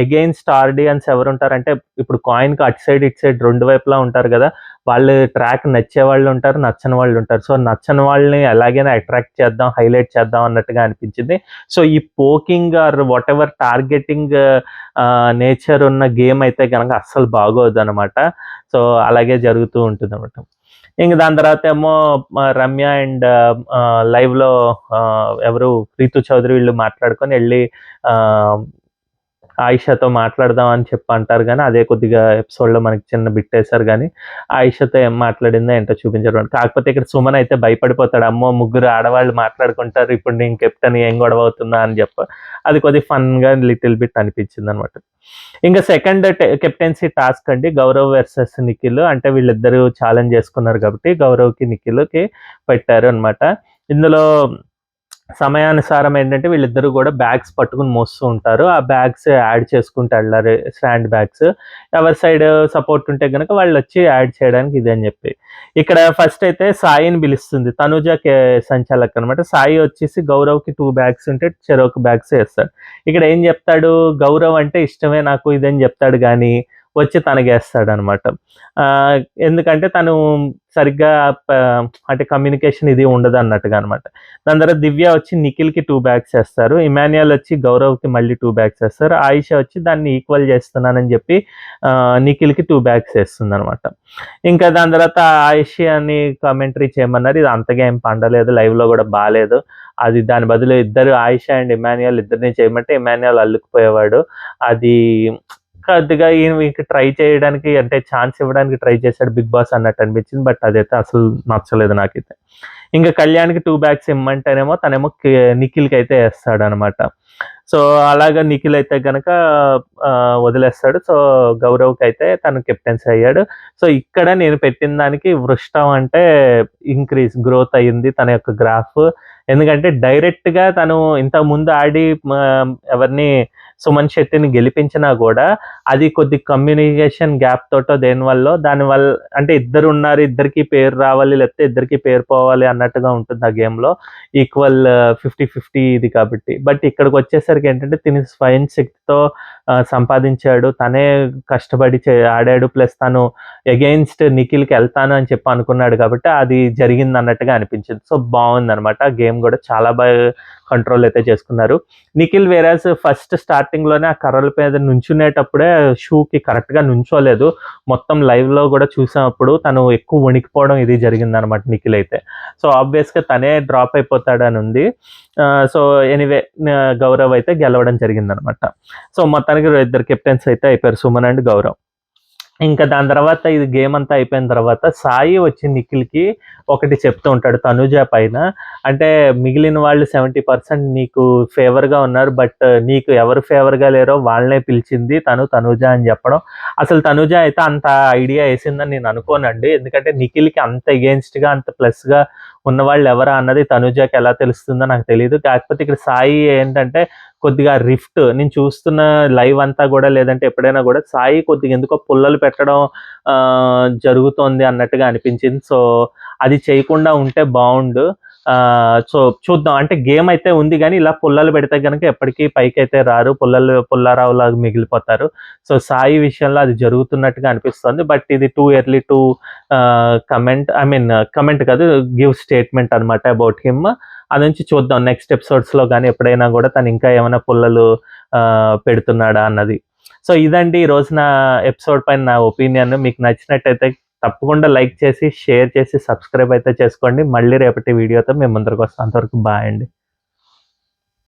ఎగెయిన్స్ట్ ఆడియన్స్ ఎవరుంటారంటే ఇప్పుడు కాయిన్‌కి అటు సైడ్, ఇటు సైడ్ 2 వైపులా ఉంటారు గదా! వాళ్ళు ట్రాక్ నచ్చేవాళ్ళుంటారు, నచ్చని వాళ్ళుంటారు. సో, నచ్చని వాళ్ళని ఎలాగైనా అట్రాక్ట్ చేద్దాం, హైలైట్ చేద్దాం అన్నట్టుగా అనిపించింది. సో, ఈ poking or whatever targeting nature ఉన్న గేమ్ అయితే గనక అస్సలు బాగోదనమాట. సో, అలాగే జరుగుతూ ఉంటుందనమాట. ఇంక దాని తర్వాతేమో రమ్య అండ్ లైవ్‌లో ఎవరు 'రీతు చౌదరి' వీళ్ళు మాట్లాడుకొని ఎళ్లి ఆహ్ ఆయిషాతో మాట్లాడదాం అని చెప్పి అంటారు గానీ, అదే కొద్దిగా ఎపిసోడ్‌లో మనకి చిన్న బిట్టేశారు గానీ, ఆయిషాతో ఏం మాట్లాడిందో ఏంటో చూపించరు. కాకపోతే ఇక్కడ సుమన్ అయితే భయపడిపోతాడు. అమ్మో! ముగ్గురు ఆడవాళ్ళు మాట్లాడుకుంటారు. ఇప్పుడు నేను కెప్టెన్ ఏం గొడవ అవుతుందా అని చెప్పి. అది కొద్దిగా ఫన్‌గా లిటిల్ బిట్ అనిపించిందనమాట. ఇంకా సెకండ్ కెప్టెన్సీ టాస్క్ అండి. గౌరవ్ వర్సెస్ నిఖిల్. అంటే వీళ్ళిద్దరూ ఛాలెంజ్ చేసుకున్నారు కాబట్టి గౌరవ్‌కి, నిఖిల్‌కి పెట్టారు అనమాట. ఇందులో సమయానుసారం ఏంటంటే వీళ్ళిద్దరూ గూడా బ్యాగ్స్ పట్టుకొని మోస్తూ ఉంటారు. ఆ బ్యాగ్స్ యాడ్ చేసుకుంటూ ఎళ్ళాలి. Stand bags. ఎవరి సైడ్ సపోర్ట్ ఉంటే గనక వాళ్ళొచ్చి యాడ్ చేయడానికి ఇదని జెప్పి. ఇక్కడ ఫస్ట్ అయితే సాయిని పిలుస్తుంది. తనుజ సంచాలక్ అనమాట. సాయి వచ్చేసి గౌరవ్‌కి 2 బ్యాగ్స్ ఉంటే చెరొక బ్యాగ్స్ ఏస్తాడు. ఇక్కడ ఏం జెప్తాడు, గౌరవ్ అంటే ఇష్టమే నాకు ఇదని జెప్తాడు గానీ, వచ్చి తనకేస్తాడనమాట. ఆహ్, ఎందుకంటే తను సరిగ్గా ప అంటే కమ్యూనికేషన్ ఇది ఉండదన్నట్టుగా అనమాట. దాని తర్వాత దివ్య వచ్చి నిఖిల్‌కి 2 బ్యాగ్స్ ఏస్తారు. ఇమాన్యుయల్ వచ్చి గౌరవ్‌కి మళ్ళీ 2 బ్యాగ్స్ ఏస్తారు. ఆయిషా వచ్చి దాన్ని ఈక్వల్ చేస్తున్నానని చెప్పి నిఖిల్‌కి 2 బ్యాగ్స్ ఏస్తుందనమాట. ఇంకా దాని తర్వాత ఆయిషియాని కామెంటరీ చేయమన్నారు. ఇది అంతగా ఏం పండలేదు. లైవ్‌లో గూడా బాలేదు. అది దాని బదులు ఇద్దరు ఆయిషా అండ్ ఇమాన్యుయల్ ఇద్దరిని చేయమంటే ఇమాన్యుయల్ అల్లుకుపోయేవాడు. అది కొద్దిగా ఈయనకి ట్రై చేయడానికి అంటే ఛాన్స్ ఇవ్వడానికి ట్రై చేశాడు 'బిగ్ బాస్' అన్నట్టు అనిపించింది. బట్ అదైతే అసలు నచ్చలేదు నాకైతే. ఇంక కళ్యాణ్‌కి 2 బ్యాగ్స్ ఇమ్మంటేనేమో తనేమో నిఖిల్‌కైతే ఏస్తాడనమాట. సో, అలాగా నిఖిల్ అయితే గనక వదిలేస్తాడు. సో, గౌరవ్‌కైతే తను కెప్టెన్సీ అయ్యాడు. సో, ఇక్కడ నేను పెట్టిన దానికి వృష్టం అంటే గ్రోత్ అయింది తన యొక్క గ్రాఫ్. ఎందుకంటే డైరెక్ట్‌గా తను ఇంతకుముందు ఆడి ఎవరిని సుమన్ శెట్టిని గెలిపించినా గూడా అది కొద్ది కమ్యూనికేషన్ గ్యాప్ తోటో దేనివల్లో దానివల్ల అంటే ఇద్దరున్నారు, ఇద్దరికీ పేరు రావాలి, లేకపోతే ఇద్దరికీ పేరు పోవాలి అన్నట్టుగా ఉంటుంది ఆ గేమ్‌లో. ఈక్వల్ 50, 50 ఇది కాబట్టి. బట్ ఇక్కడికొచ్చేసరికి ఏంటంటే తిని స్వయం శక్తితో సంపాదించాడు. తనే కష్టపడి ఆడాడు. ప్లస్ తను ఎగెయిన్స్ట్ నిఖిల్‌కి ఎళ్తాను అని చెప్పి అనుకున్నాడు కాబట్టి అది జరిగిందన్నట్టుగా అనిపించింది. సో, బావుందనమాట. ఆ గేమ్ గూడా చాలా కంట్రోల్ అయితే చేసుకున్నారు. నిఖిల్ ఫస్ట్ స్టార్టింగ్‌లోనే ఆ కర్రల మీద నుంచునేటప్పుడే షూకి కరెక్ట్‌గా నుంచోలేదు. మొత్తం లైవ్‌లో గూడా చూసినప్పుడు తను ఎక్కువ వణికిపోవడం ఇది జరిగిందనమాట నిఖిల్ అయితే. సో, ఆబ్వియస్‌గా తనే డ్రాప్ అయిపోతాడనుంది. సో, ఎనీవే గౌరవ్ అయితే గెలవడం జరిగిందనమాట. సో, మొత్తానికి ఇద్దరు కెప్టెన్స్ అయితే అయిపోయారు. సుమన్ అండ్ గౌరవ్. ఇంకా దాని తర్వాత ఇది గేమ్ అంతా అయిపోయిన తర్వాత సాయి వచ్చి నిఖిల్‌కి ఒకటి చెప్తూ ఉంటాడు తనూజ పైన. అంటే మిగిలిన వాళ్ళు 70% నీకు ఫేవర్‌గా ఉన్నారు. బట్ నీకు ఎవరు ఫేవర్‌గా లేరో వాళ్ళనే పిలిచింది తనూజ అని చెప్పడం. అసలు తనూజ అయితే అంత ఐడియా ఏసిందని నేను అనుకోనండి. ఎందుకంటే నిఖిల్‌కి అంత ఎగెయిన్స్ట్‌గా అంత ప్లస్‌గా ఉన్నవాళ్ళు ఎవరా అన్నది తనూజకి ఎలా తెలుస్తుందో నాకు తెలీదు. కాకపోతే ఇక్కడ సాయి ఏంటంటే కొద్దిగా రిఫ్ట్ నేను చూస్తున్న లైవ్ అంతా గూడా లేదంటే ఎప్పుడైనా గూడా సాయి కొద్దిగా ఎందుకో పుల్లలు పెట్టడం జరుగుతోంది అన్నట్టుగా అనిపించింది. సో, అది చేయకుండా ఉంటే బావుండు. సో చూద్దాం. అంటే గేమ్ అయితే ఉంది గానీ, ఇలా పుల్లలు పెడితే గనక ఎప్పటికీ పైకైతే రారు. పుల్లారావులాగా మిగిలిపోతారు. సో సాయి విషయంలో అది జరుగుతున్నట్టుగా అనిపిస్తుంది. బట్ ఇది టూ ఎర్లీ టు కమెంట్ కాదు, గివ్ స్టేట్మెంట్ అనమాట అబౌట్ హిమ్. అది నుంచి చూద్దాం నెక్స్ట్ ఎపిసోడ్స్‌లో గానీ ఎప్పుడైనా గూడా తను ఇంకా ఏమైనా పుల్లలు పెడుతున్నాడా అన్నది. సో ఇదండి ఈ రోజు నా ఎపిసోడ్ పైన నా ఒపీనియన్. మీకు నచ్చినట్టయితే తప్పకుండా లైక్ చేసి, షేర్ చేసి, సబ్స్క్రైబ్ అయితే చేసుకోండి. మళ్ళీ రేపటి వీడియోతో మేము ముందరకొస్తాం. అంతవరకు బాయ్ అండి.